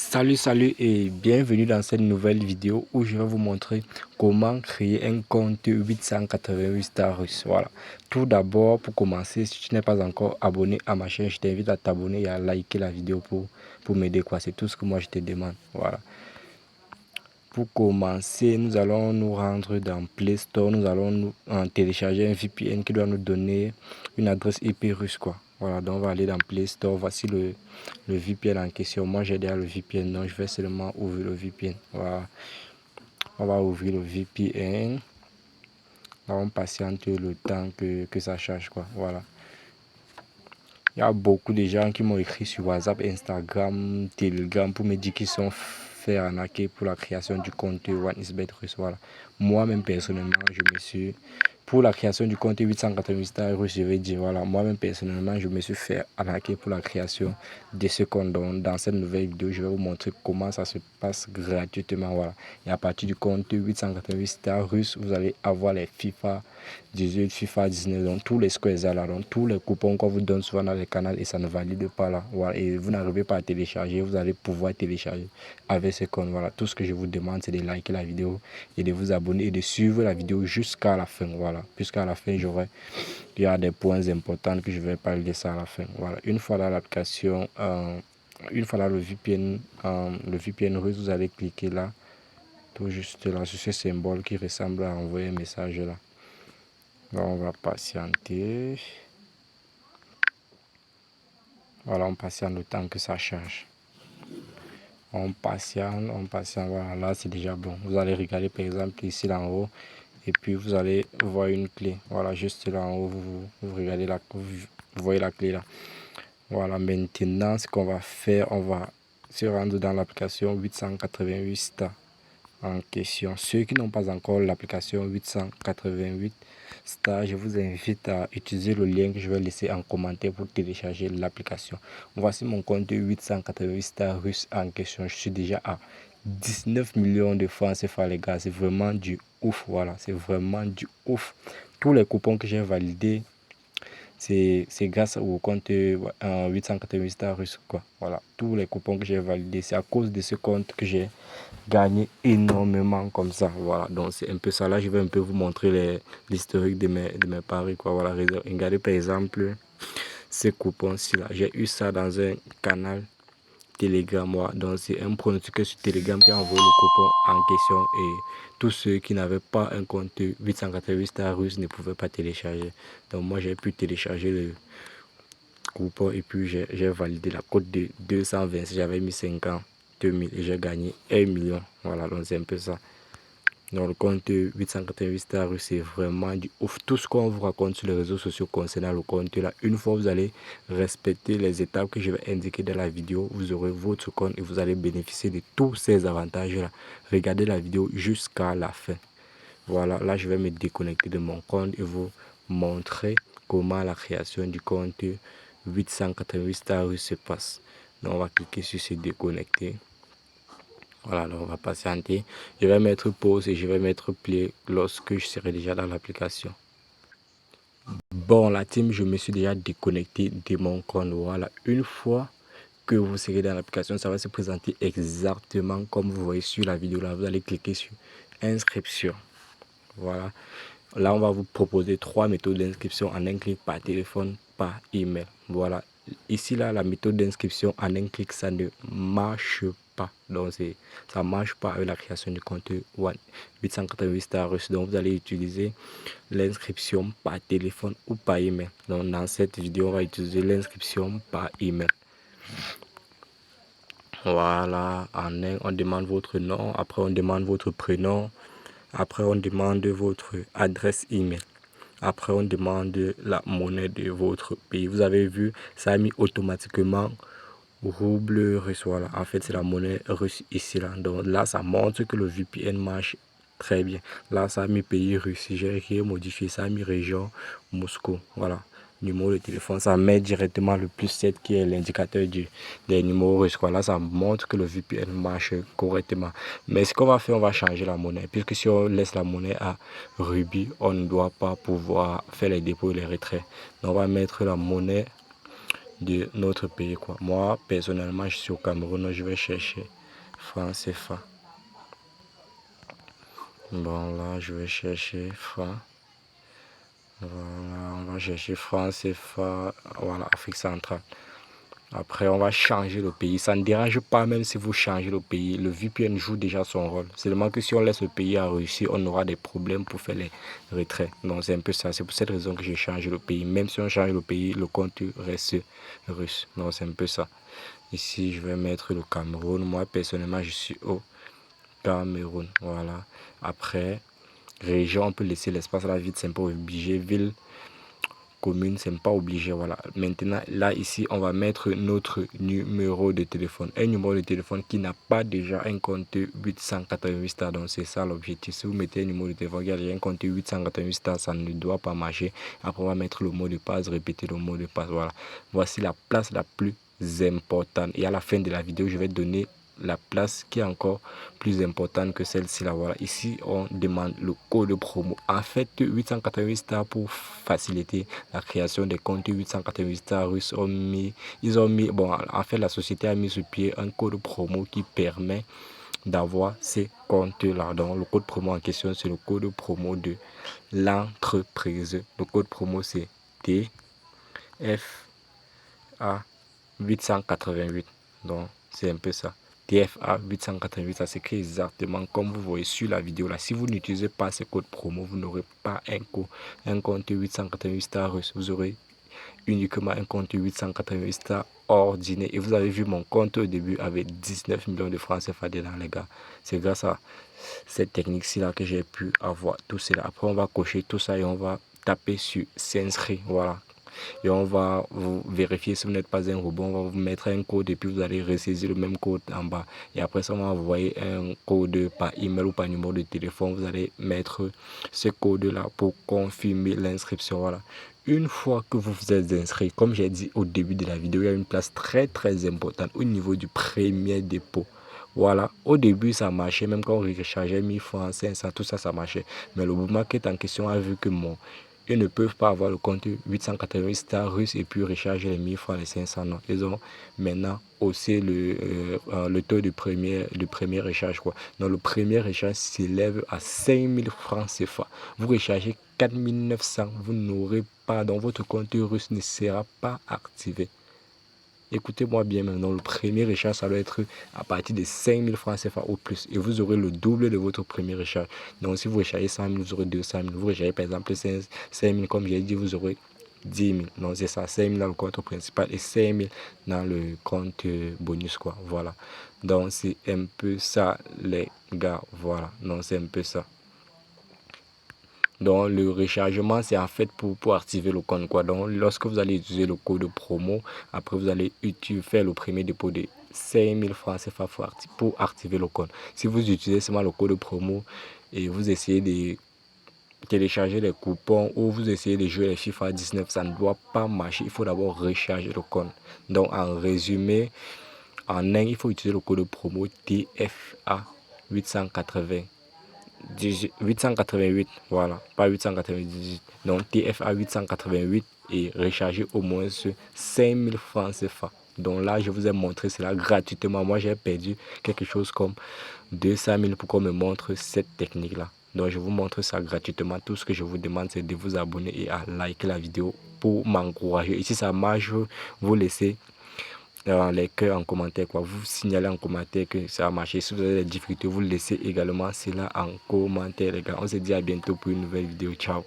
Salut et bienvenue dans cette nouvelle vidéo où je vais vous montrer comment créer un compte 888 Star Russe. Voilà. Tout d'abord, pour commencer, si tu n'es pas encore abonné à ma chaîne, je t'invite à t'abonner et à liker la vidéo pour m'aider. C'est tout ce que moi je te demande. Voilà. Pour commencer, nous allons nous rendre dans Play Store. Nous allons télécharger un VPN qui doit nous donner une adresse IP russe. Voilà, donc on va aller dans Play Store. Voici le VPN en question. Moi j'ai déjà le VPN, donc je vais seulement ouvrir le VPN. Voilà. On va ouvrir le VPN. Là, on patiente le temps que ça charge. Voilà. Il y a beaucoup de gens qui m'ont écrit sur WhatsApp, Instagram, Telegram pour me dire qu'ils sont fait arnaquer pour la création du compte OneXBet Russe. Voilà. Moi-même personnellement, je me suis... Pour la création du compte 888 Star Russe, je vais dire, voilà, moi-même personnellement, je me suis fait arnaquer pour la création de ce compte. Donc, dans cette nouvelle vidéo, je vais vous montrer comment ça se passe gratuitement. Voilà. Et à partir du compte 888 Star Russe, vous allez avoir les FIFA 18, FIFA 19, donc tous les scores là, donc tous les coupons qu'on vous donne souvent dans les canaux et ça ne valide pas là. Voilà. Et vous n'arrivez pas à télécharger, vous allez pouvoir télécharger avec ce compte. Voilà. Tout ce que je vous demande, c'est de liker la vidéo et de vous abonner et de suivre la vidéo jusqu'à la fin. Voilà. Puisqu'à la fin, il y a des points importants que je vais parler de ça à la fin. Voilà. Une fois dans l'application, une fois dans le VPN russe, vous allez cliquer là, tout juste là, sur ce symbole qui ressemble à envoyer un message là. Donc, on va patienter. Voilà, on patiente le temps que ça charge. On patiente, voilà, là c'est déjà bon. Vous allez regarder par exemple ici là en haut. Et puis vous allez voir une clé. Voilà, juste là en haut, vous regardez là, vous voyez la clé là. Voilà, maintenant ce qu'on va faire, on va se rendre dans l'application 888 Star en question. Ceux qui n'ont pas encore l'application 888 Star, je vous invite à utiliser le lien que je vais laisser en commentaire pour télécharger l'application. Voici mon compte 888 Star russe en question. Je suis déjà à 19 millions de francs CFA, les gars. C'est vraiment du ouf. Voilà, c'est vraiment du ouf. Tous les coupons que j'ai validés, c'est grâce au compte 888 Star russe. Voilà, tous les coupons que j'ai validés, c'est à cause de ce compte que j'ai gagner énormément comme ça. Voilà, donc c'est un peu ça. Là je vais un peu vous montrer l'historique de mes paris. Voilà, regardez par exemple ces coupons ci là, j'ai eu ça dans un canal Telegram. Donc c'est un pronostic sur Telegram qui a envoyé le coupon en question et tous ceux qui n'avaient pas un compte 888 Star russe ne pouvaient pas télécharger. Donc moi j'ai pu télécharger le coupon et puis j'ai validé la cote de 220. J'avais mis 50 2000 et j'ai gagné 1 million. Voilà, donc c'est un peu ça. Donc le compte 888 Star Russe, c'est vraiment du ouf. Tout ce qu'on vous raconte sur les réseaux sociaux concernant le compte là, une fois vous allez respecter les étapes que je vais indiquer dans la vidéo, vous aurez votre compte et vous allez bénéficier de tous ces avantages là. Regardez la vidéo jusqu'à la fin. Voilà, là je vais me déconnecter de mon compte et vous montrer comment la création du compte 888 Star Russe se passe. Donc on va cliquer sur se déconnecter. Voilà, alors on va patienter. Je vais mettre pause et je vais mettre play lorsque je serai déjà dans l'application. Bon, la team, je me suis déjà déconnecté de mon compte. Voilà, une fois que vous serez dans l'application, ça va se présenter exactement comme vous voyez sur la vidéo là. Vous allez cliquer sur inscription. Voilà. Là, on va vous proposer 3 méthodes d'inscription en un clic, par téléphone, par email. Voilà. Ici, là, la méthode d'inscription en un clic, ça ne marche pas. Donc, ça ne marche pas avec la création du compte 888 Star Russe. Donc, vous allez utiliser l'inscription par téléphone ou par email. Donc, dans cette vidéo, on va utiliser l'inscription par email. Voilà. On demande votre nom. Après, on demande votre prénom. Après, on demande votre adresse email. Après, on demande la monnaie de votre pays. Vous avez vu, ça a mis automatiquement rouble russe. Voilà, en fait, c'est la monnaie russe ici. Là. Donc là, ça montre que le VPN marche très bien. Là, ça a mis pays russe. J'ai rien modifié. Ça a mis région Moscou. Voilà. Numéro de téléphone, ça met directement le +7 qui est l'indicateur des numéros russes. Là, ça montre que le VPN marche correctement. Mais ce qu'on va faire, on va changer la monnaie. Puisque si on laisse la monnaie à rubis, on ne doit pas pouvoir faire les dépôts et les retraits. Donc, on va mettre la monnaie de notre pays. Moi, personnellement, je suis au Cameroun. Je vais chercher francs CFA. Bon, là, je vais chercher francs. Voilà, on va chercher francs CFA. Voilà, Afrique centrale. Après, on va changer le pays. Ça ne dérange pas même si vous changez le pays. Le VPN joue déjà son rôle. Seulement que si on laisse le pays à Russie, on aura des problèmes pour faire les retraits. Donc, c'est un peu ça. C'est pour cette raison que j'ai changé le pays. Même si on change le pays, le compte reste russe. Donc, c'est un peu ça. Ici, je vais mettre le Cameroun. Moi, personnellement, je suis au Cameroun. Voilà. Après, région, on peut laisser l'espace à la ville. C'est pas obligé. Ville, commune, c'est pas obligé. Voilà. Maintenant, là, ici, on va mettre notre numéro de téléphone. Un numéro de téléphone qui n'a pas déjà un compte 888 stars. Donc, c'est ça l'objectif. Si vous mettez un numéro de téléphone qui a déjà un compte 888 stars, ça ne doit pas marcher. Après, on va mettre le mot de passe, répéter le mot de passe. Voilà. Voici la place la plus importante. Et à la fin de la vidéo, je vais donner la place qui est encore plus importante que celle-ci là. Voilà, ici on demande le code promo. En fait, 888 stars pour faciliter la création des comptes 888 stars russes ils ont mis, bon, en fait la société a mis sur pied un code promo qui permet d'avoir ces comptes là. Donc le code promo en question, c'est le code promo de l'entreprise. Le code promo c'est TFA 888. Donc c'est un peu ça. TFA 888, ça s'écrit exactement comme vous voyez sur la vidéo là. Si vous n'utilisez pas ce code promo, vous n'aurez pas un compte 888 stars russe. Vous aurez uniquement un compte 888 stars ordinaire. Et vous avez vu mon compte au début avec 19 millions de francs CFA dedans, les gars. C'est grâce à cette technique-ci là que j'ai pu avoir tout cela. Après, on va cocher tout ça et on va taper sur s'inscrire. Voilà. Et on va vous vérifier si vous n'êtes pas un robot. On va vous mettre un code et puis vous allez ressaisir le même code en bas. Et après ça, on va envoyer un code par email ou par numéro de téléphone. Vous allez mettre ce code là pour confirmer l'inscription. Voilà. Une fois que vous vous êtes inscrit, comme j'ai dit au début de la vidéo, il y a une place très importante au niveau du premier dépôt. Voilà, au début ça marchait, même quand on rechargeait 1000 francs, 500, tout ça, ça marchait. Mais le market en question a vu que ils ne peuvent pas avoir le compte 888 stars russe et puis recharger les 1000 francs, les 500. Non, ils ont maintenant haussé le taux de premier recharge. Quoi. Donc le premier recharge s'élève à 5000 francs CFA. Vous rechargez 4900, vous n'aurez pas, donc votre compte russe ne sera pas activé. Écoutez-moi bien maintenant, le premier recharge, ça doit être à partir de 5000 francs CFA au plus. Et vous aurez le double de votre premier recharge. Donc si vous rechargez 100 000, vous aurez 200 000. Vous rechargez par exemple 5 000, comme j'ai dit, vous aurez 10 000. Donc c'est ça, 5 000 dans le compte principal et 5 000 dans le compte bonus, quoi. Voilà. Donc c'est un peu ça, les gars. Voilà. Donc c'est un peu ça. Donc le rechargement c'est en fait pour activer le compte quoi. Donc lorsque vous allez utiliser le code promo, après vous allez faire le premier dépôt de 5000 francs CFA pour activer le compte. Si vous utilisez seulement le code promo et vous essayez de télécharger les coupons ou vous essayez de jouer les FIFA 19, ça ne doit pas marcher. Il faut d'abord recharger le compte. Donc en résumé, en un, il faut utiliser le code promo TFA 880. 888, voilà, pas 898. Donc TFA 888 et recharger au moins 5000 francs CFA. Donc là, je vous ai montré cela gratuitement. Moi, j'ai perdu quelque chose comme 200 000 pour qu'on me montre cette technique-là. Donc, je vous montre ça gratuitement. Tout ce que je vous demande, c'est de vous abonner et à liker la vidéo pour m'encourager. Et si ça marche, vous laissez les cœurs en commentaire, quoi. Vous signalez en commentaire que ça a marché. Si vous avez des difficultés, vous laissez également cela en commentaire, les gars. On se dit à bientôt pour une nouvelle vidéo. Ciao.